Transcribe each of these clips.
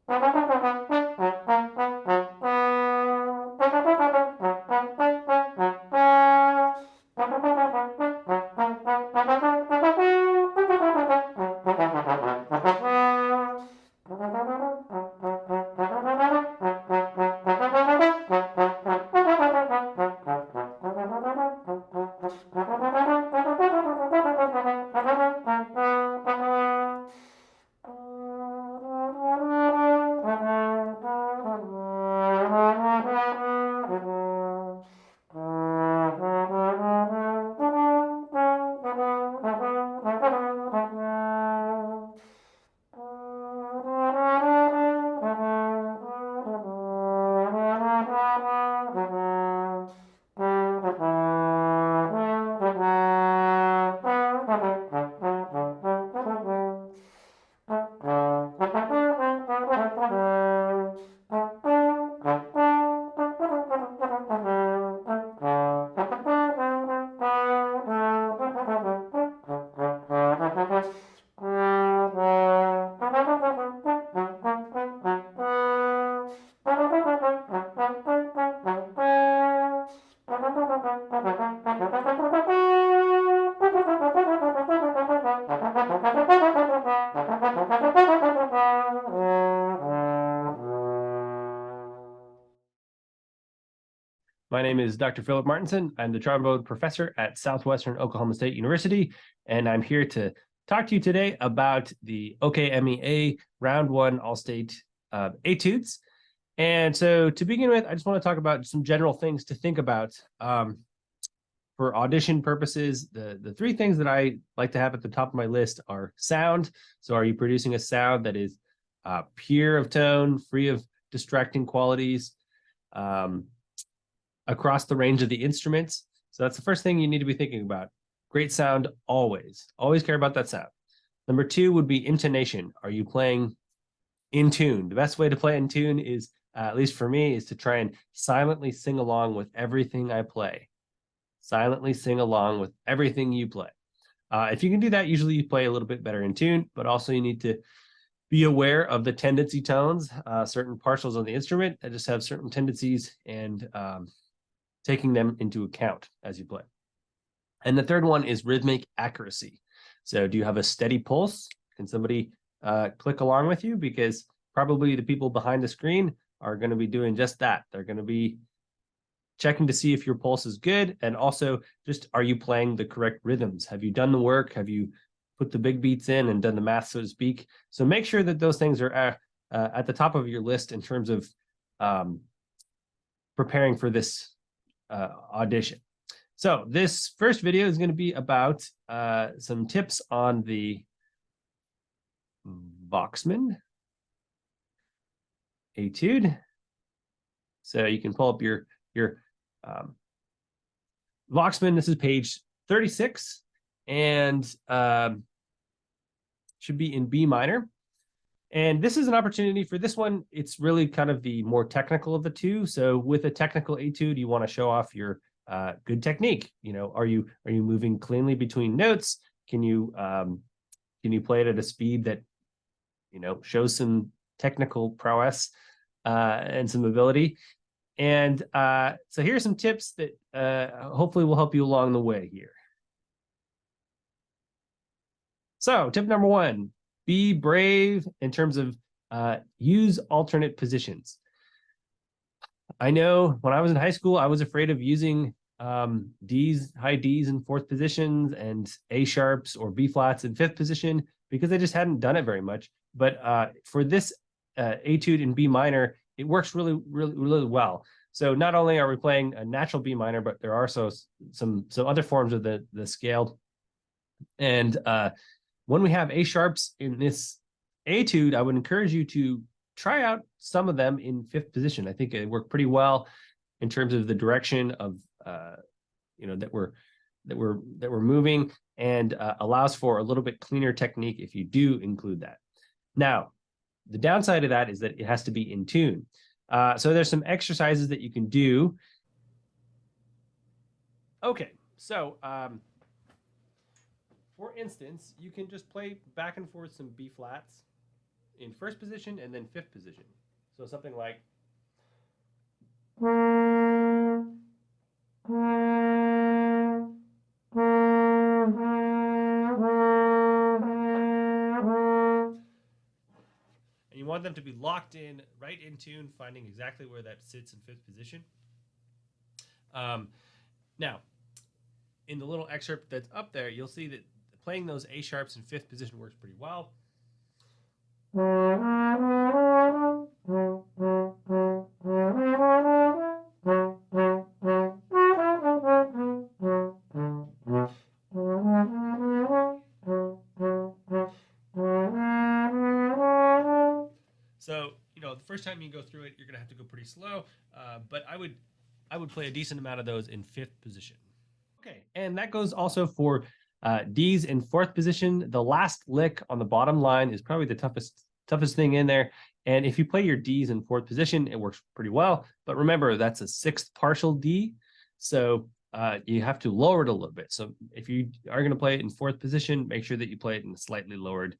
My name is Dr. Philip Martinson. I'm the trombone professor at Southwestern Oklahoma State University, and I'm here to talk to you today about the OkMEA Round 1 All State Etudes. And so to begin with, I just want to talk about some general things to think about for audition purposes. The three things that I like to have at the top of my list are sound. So are you producing a sound that is pure of tone, free of distracting qualities, across the range of the instruments? So that's the first thing you need to be thinking about. Great sound, always care about that sound. Number two would be intonation. Are you playing in tune? The best way to play in tune is, at least for me, is to try and silently sing along with everything I play. Silently sing along with everything you play. If you can do that, usually you play a little bit better in tune, but also you need to be aware of the tendency tones, certain partials on the instrument that just have certain tendencies, and taking them into account as you play. And the third one is rhythmic accuracy. So do you have a steady pulse? Can somebody click along with you? Because probably the people behind the screen are going to be doing just that. They're going to be checking to see if your pulse is good, and also just, are you playing the correct rhythms? Have you done the work? Have you put the big beats in and done the math, so to speak? So make sure that those things are at the top of your list in terms of preparing for this audition. So this first video is going to be about some tips on the Boxman Etude. So you can pull up your Voxman. This is page 36, and should be in B minor. And this is an opportunity for this one. It's really kind of the more technical of the two. So with a technical etude, you want to show off your good technique. You know, are you moving cleanly between notes? Can you play it at a speed that, you know, shows some technical prowess and some ability? And so here's some tips that hopefully will help you along the way here. So tip number one, be brave in terms of use alternate positions. I know when I was in high school, I was afraid of using D's, high D's in fourth positions, and A sharps or B flats in fifth position, because I just hadn't done it very much. But for this etude in B minor, it works really well. So not only are we playing a natural B minor, but there are also some other forms of the scale. And when we have A sharps in this etude, I would encourage you to try out some of them in fifth position. I think it worked pretty well in terms of the direction of you know, that we're moving, and allows for a little bit cleaner technique if you do include that. Now, the downside of that is that it has to be in tune. So there's some exercises that you can do. Okay, so for instance, you can just play back and forth some B flats. in first position and then fifth position. So something like. And you want them to be locked in, right in tune, finding exactly where that sits in fifth position. Now, in the little excerpt that's up there, you'll see that playing those A sharps in fifth position works pretty well. So, the first time you go through it, you're going to have to go pretty slow, but I would play a decent amount of those in fifth position. Okay, and that goes also for D's in fourth position. The last lick on the bottom line is probably the toughest thing in there. And if you play your D's in fourth position, it works pretty well. But remember, that's a sixth partial D, so you have to lower it a little bit. So if you are going to play it in fourth position, make sure that you play it in a slightly lowered.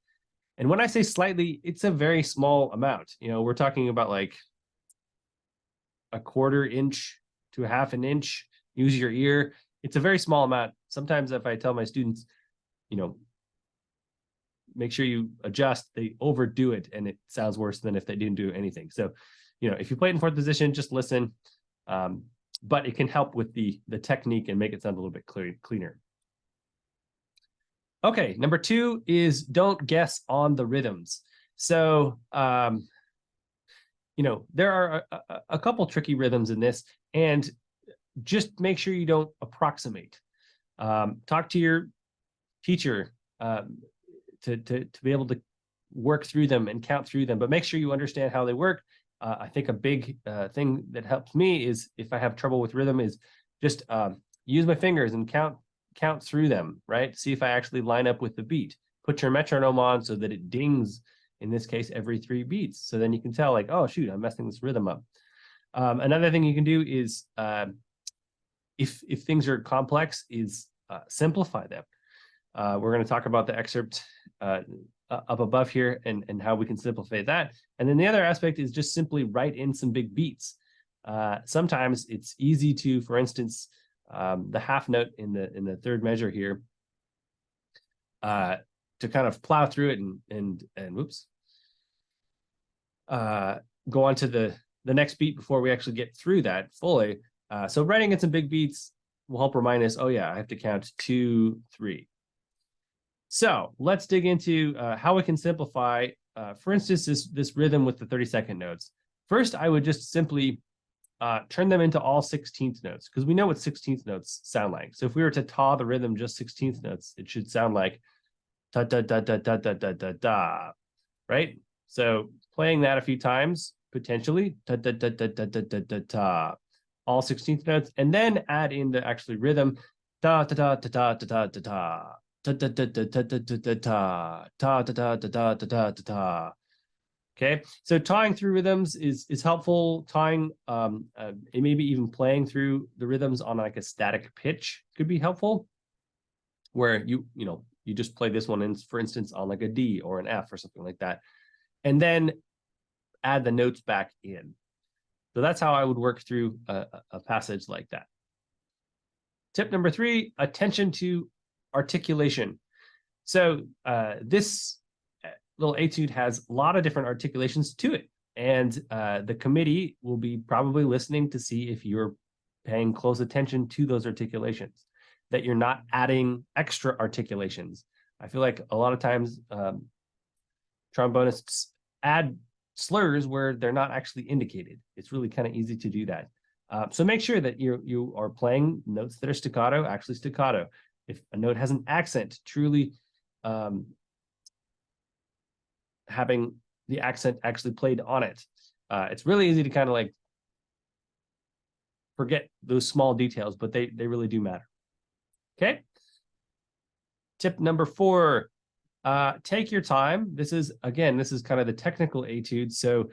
And when I say slightly, it's a very small amount. We're talking about like a 1/4 inch to a 1/2 inch. Use your ear. It's a very small amount. Sometimes if I tell my students, make sure you adjust, they overdo it and it sounds worse than if they didn't do anything. So, if you play it in fourth position, just listen. But it can help with the technique and make it sound a little bit cleaner. Okay, number 2 is don't guess on the rhythms. So, there are a couple tricky rhythms in this, and just make sure you don't approximate. Talk to your teacher to be able to work through them and count through them, but make sure you understand how they work. I think a big thing that helps me is if I have trouble with rhythm is just use my fingers and count through them, right? See if I actually line up with the beat. Put your metronome on so that it dings, in this case, every 3 beats. So then you can tell like, oh, shoot, I'm messing this rhythm up. Another thing you can do is if things are complex is simplify them. We're going to talk about the excerpt up above here and how we can simplify that. And then the other aspect is just simply write in some big beats. Sometimes it's easy to, for instance, the half note in the third measure here, to kind of plow through it and whoops, go on to the next beat before we actually get through that fully. So writing in some big beats will help remind us, oh yeah, I have to count 2, 3. So let's dig into how we can simplify, for instance, this rhythm with the 32nd notes. First, I would just simply turn them into all 16th notes, because we know what 16th notes sound like. So if we were to taw the rhythm just 16th notes, it should sound like da da da da da da da da da, right? So playing that a few times, potentially da da da da da da da da da, all 16th notes, and then add in the actually rhythm da da da da da da da da da. Da da da da da da da da da da da da da da da. Okay, so tawing through rhythms is helpful. Tawing, maybe even playing through the rhythms on like a static pitch could be helpful, where you just play this one in, for instance, on like a D or an F or something like that, and then add the notes back in. So that's how I would work through a passage like that. Tip number 3: attention to articulation. So this little etude has a lot of different articulations to it, and the committee will be probably listening to see if you're paying close attention to those articulations, that you're not adding extra articulations. I feel like a lot of times trombonists add slurs where they're not actually indicated. It's really kind of easy to do that. So make sure that you are playing notes that are staccato, actually staccato. If a note has an accent, truly having the accent actually played on it. It's really easy to kind of like forget those small details, but they really do matter. Okay. Tip number 4, take your time. This is kind of the technical etude. So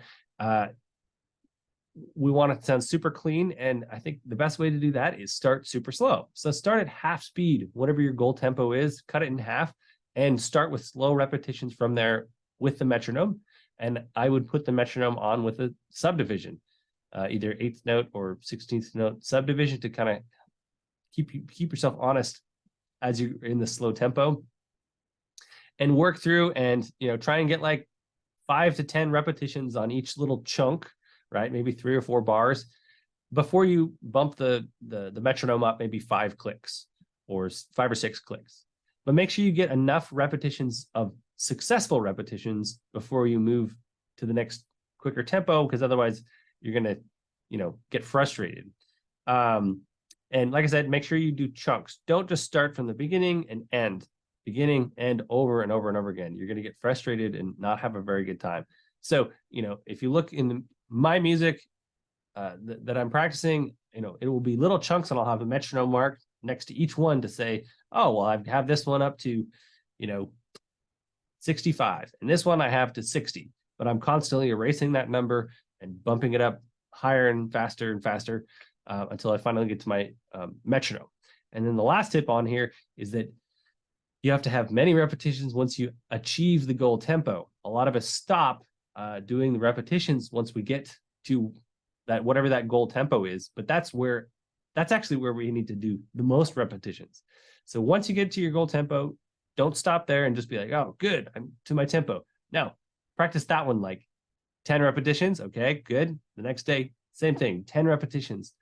we want it to sound super clean. And I think the best way to do that is start super slow. So start at half speed, whatever your goal tempo is, cut it in half and start with slow repetitions from there with the metronome. And I would put the metronome on with a subdivision, either 8th note or 16th note subdivision, to kind of keep yourself honest as you're in the slow tempo, and work through and try and get like 5 to 10 repetitions on each little chunk, right? Maybe 3 or 4 bars before you bump the metronome up, maybe 5 clicks or 5 or 6 clicks. But make sure you get enough repetitions of successful repetitions before you move to the next quicker tempo, because otherwise you're going to, get frustrated. And like I said, make sure you do chunks. Don't just start from the beginning and end, over and over and over again. You're going to get frustrated and not have a very good time. So, if you look in my music that I'm practicing, it will be little chunks, and I'll have a metronome mark next to each one to say, oh, well, I have this one up to, 65, and this one I have to 60, but I'm constantly erasing that number and bumping it up higher and faster until I finally get to my metronome. And then the last tip on here is that you have to have many repetitions once you achieve the goal tempo. A lot of us stop doing the repetitions once we get to that, whatever that goal tempo is, but that's actually where we need to do the most repetitions. So once you get to your goal tempo, don't stop there and just be like, oh, good, I'm to my tempo. No, practice that one like 10 repetitions. Okay, good. The next day, same thing, 10 repetitions.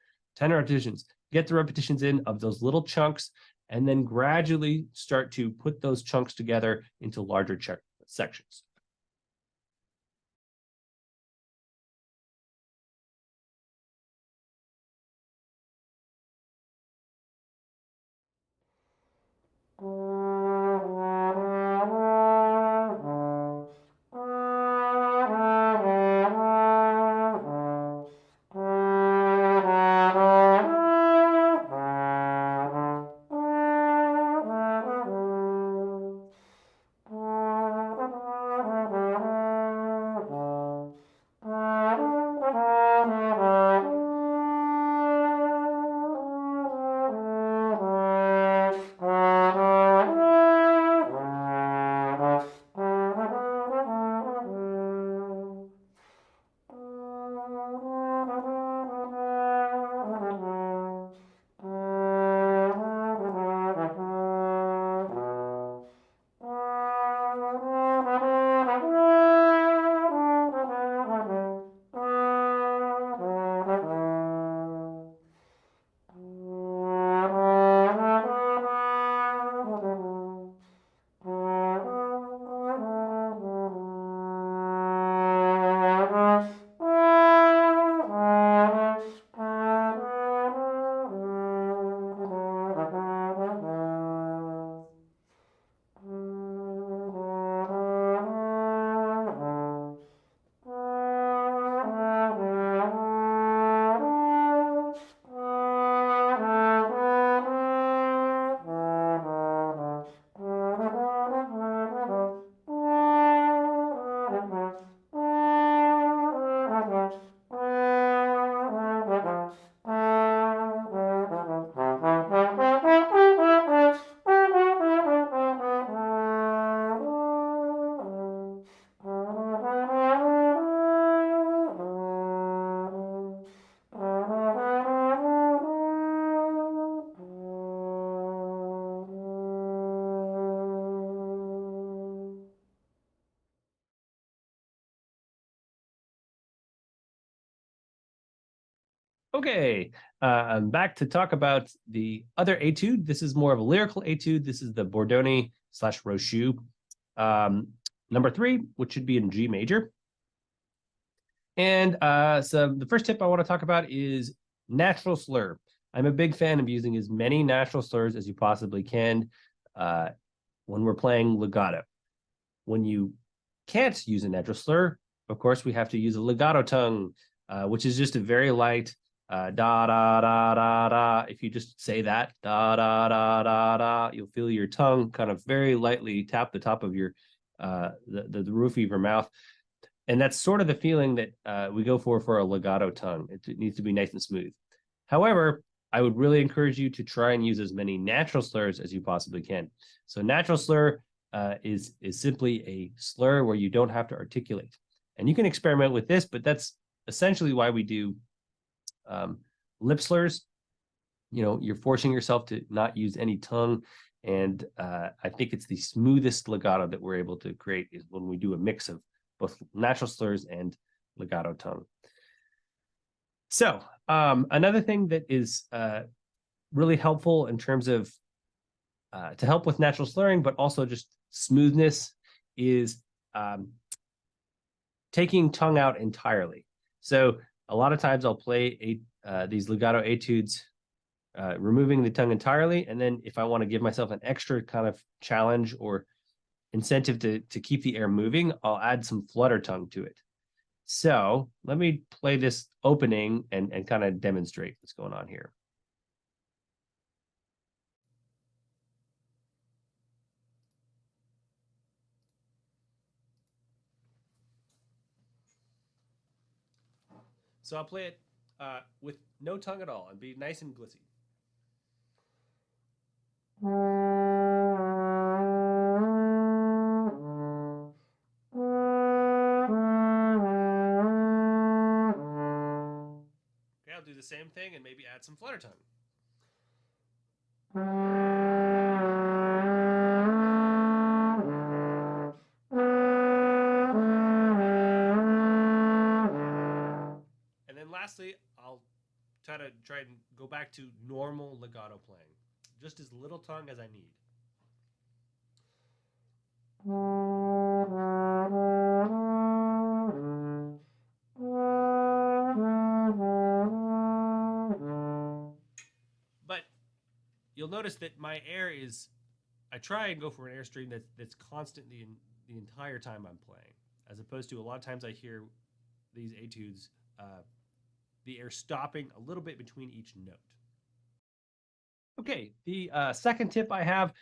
Get the repetitions in of those little chunks, and then gradually start to put those chunks together into larger sections. Okay, I'm back to talk about the other etude. This is more of a lyrical etude. This is the Bordoni / Rochut, number 3, which should be in G major. And so the first tip I want to talk about is natural slur. I'm a big fan of using as many natural slurs as you possibly can when we're playing legato. When you can't use a natural slur, of course, we have to use a legato tongue, which is just a very light da da da da da. If you just say that da da da da da, you'll feel your tongue kind of very lightly tap the top of your the roof of your mouth, and that's sort of the feeling that we go for a legato tongue. It needs to be nice and smooth. However, I would really encourage you to try and use as many natural slurs as you possibly can. So natural slur is simply a slur where you don't have to articulate. And you can experiment with this, but that's essentially why we do lip slurs. You know, you're forcing yourself to not use any tongue. And I think it's the smoothest legato that we're able to create is when we do a mix of both natural slurs and legato tongue. So another thing that is really helpful in terms of to help with natural slurring, but also just smoothness, is taking tongue out entirely. So a lot of times I'll play these legato etudes, removing the tongue entirely. And then if I want to give myself an extra kind of challenge or incentive to keep the air moving, I'll add some flutter tongue to it. So let me play this opening and kind of demonstrate what's going on here. So I'll play it with no tongue at all and be nice and glissy. Okay, I'll do the same thing and maybe add some flutter tongue. And then lastly, I'll try and go back to normal legato playing, just as little tongue as I need. But you'll notice that my air is, I try and go for an airstream that's constant the entire time I'm playing, as opposed to a lot of times I hear these etudes, the air stopping a little bit between each note. Okay, the second tip I have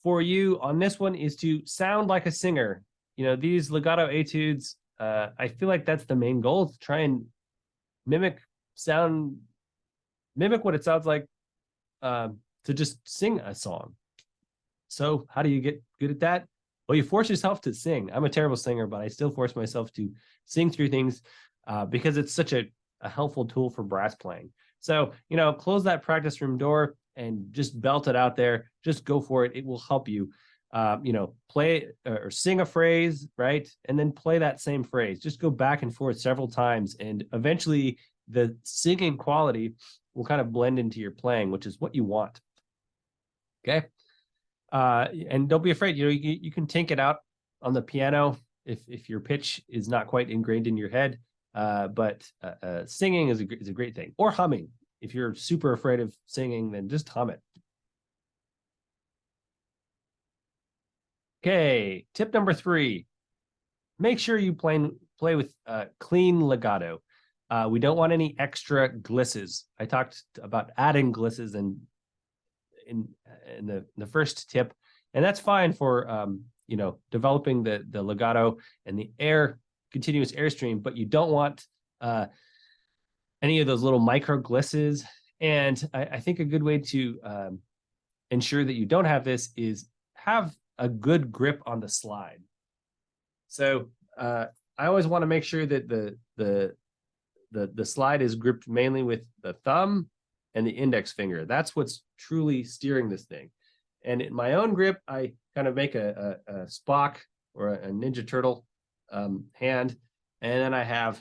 for you on this one is to sound like a singer. You know, these legato etudes, I feel like that's the main goal, to try and mimic what it sounds like to just sing a song. So how do you get good at that? Well, you force yourself to sing. I'm a terrible singer, but I still force myself to sing through things because it's such a helpful tool for brass playing. So, you know, close that practice room door and just belt it out there. Just go for it. It will help you, you know, play or sing a phrase, right? And then play that same phrase. Just go back and forth several times. And eventually the singing quality will kind of blend into your playing, which is what you want. Okay. And don't be afraid, you know, you can tink it out on the piano if your pitch is not quite ingrained in your head. But singing is a great thing, or humming. If you're super afraid of singing, then just hum it. Okay, tip number 3. Make sure you play with clean legato. We don't want any extra glisses. I talked about adding glisses in the first tip, and that's fine for you know, developing the legato and the continuous airstream, but you don't want any of those little micro glisses. And I think a good way to ensure that you don't have this is have a good grip on the slide. So I always want to make sure that the slide is gripped mainly with the thumb and the index finger. That's what's truly steering this thing. And in my own grip, I kind of make a Spock or a Ninja Turtle hand, and then I have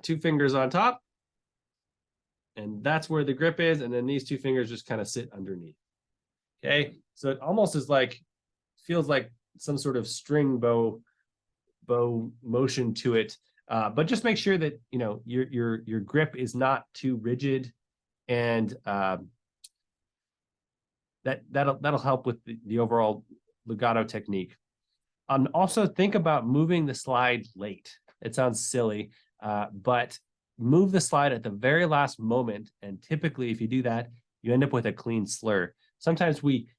2 fingers on top, and that's where the grip is, and then these 2 fingers just kind of sit underneath. Okay, so it almost is like, feels like some sort of string bow motion to it, but just make sure that, you know, your grip is not too rigid, and that'll help with the overall legato technique. Also think about moving the slide late. It sounds silly, but move the slide at the very last moment. And typically, if you do that, you end up with a clean slur. Sometimes we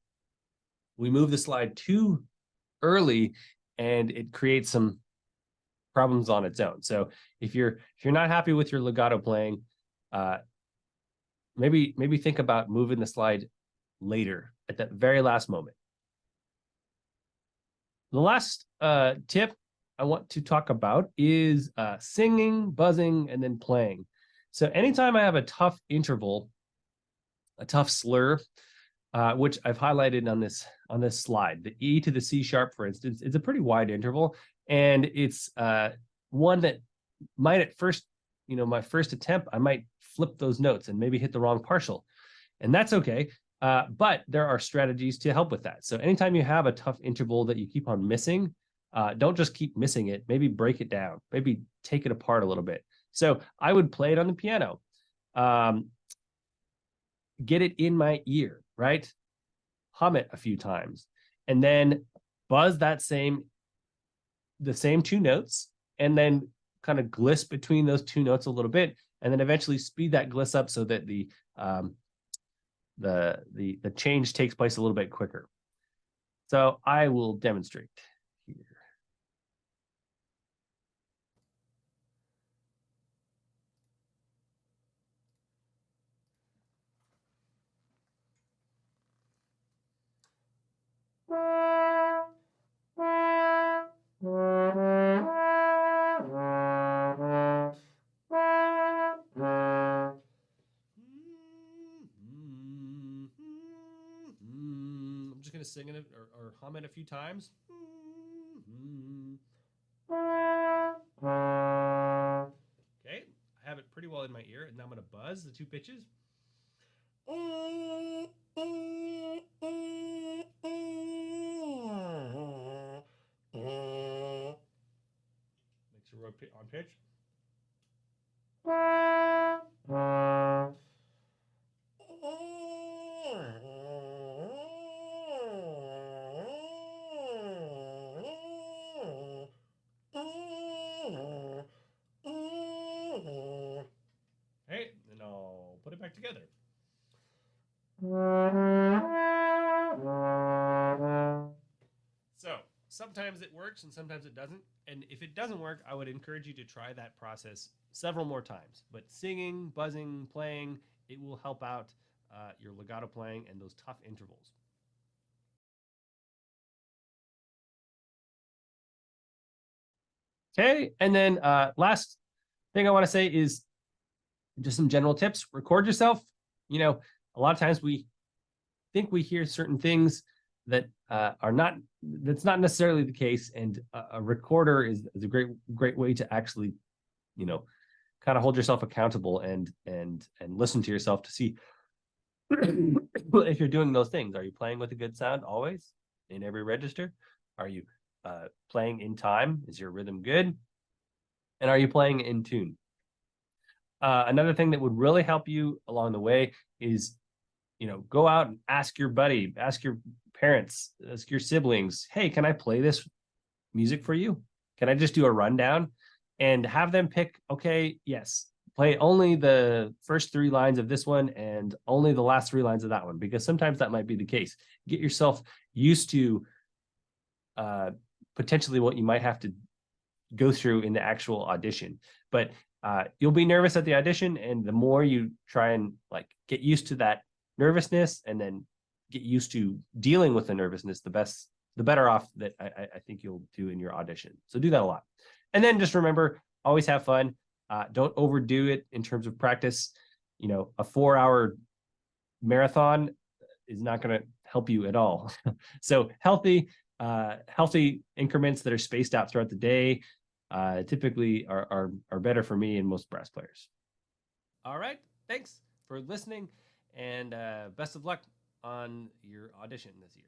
move the slide too early, and it creates some problems on its own. So if you're not happy with your legato playing, maybe think about moving the slide later at that very last moment. The last tip I want to talk about is singing, buzzing, and then playing. So anytime I have a tough interval, a tough slur, which I've highlighted on this slide, the E to the C sharp, for instance, it's a pretty wide interval, and it's one that might at first, my first attempt, I might flip those notes and maybe hit the wrong partial, and that's okay. But there are strategies to help with that. So anytime you have a tough interval that you keep on missing, don't just keep missing it. Maybe break it down. Maybe take it apart a little bit. So I would play it on the piano. Get it in my ear, right? Hum it a few times, and then buzz the same two notes, and then kind of gliss between those two notes a little bit, and then eventually speed that gliss up so that the change takes place a little bit quicker. So I will demonstrate here. I'm just going to sing it or hum it a few times. Okay, I have it pretty well in my ear, and now I'm going to buzz the two pitches. Make sure we're on pitch. Okay, and I'll put it back together. So sometimes it works and sometimes it doesn't. And if it doesn't work, I would encourage you to try that process several more times. But singing, buzzing, playing, it will help out your legato playing and those tough intervals. Okay, and then last thing I want to say is just some general tips. Record yourself. A lot of times we think we hear certain things that that's not necessarily the case, and a recorder is a great way to actually kind of hold yourself accountable and listen to yourself to see if you're doing those things. Are you playing with a good sound always in every register? Are you playing in time? Is your rhythm good? And are you playing in tune? Another thing that would really help you along the way is go out and ask your buddy, ask your parents, ask your siblings, hey, can I play this music for you? Can I just do a rundown? And have them pick, okay, yes, play only the first 3 lines of this one and only the last 3 lines of that one, because sometimes that might be the case. Get yourself used to potentially what you might have to go through in the actual audition. But you'll be nervous at the audition, and the more you try and get used to that nervousness and then get used to dealing with the nervousness, the better off that I think you'll do in your audition. So do that a lot. And then just remember, always have fun. Don't overdo it in terms of practice. A 4-hour marathon is not going to help you at all. So healthy increments that are spaced out throughout the day typically are better for me and most brass players. All right. Thanks for listening, and best of luck on your audition this year.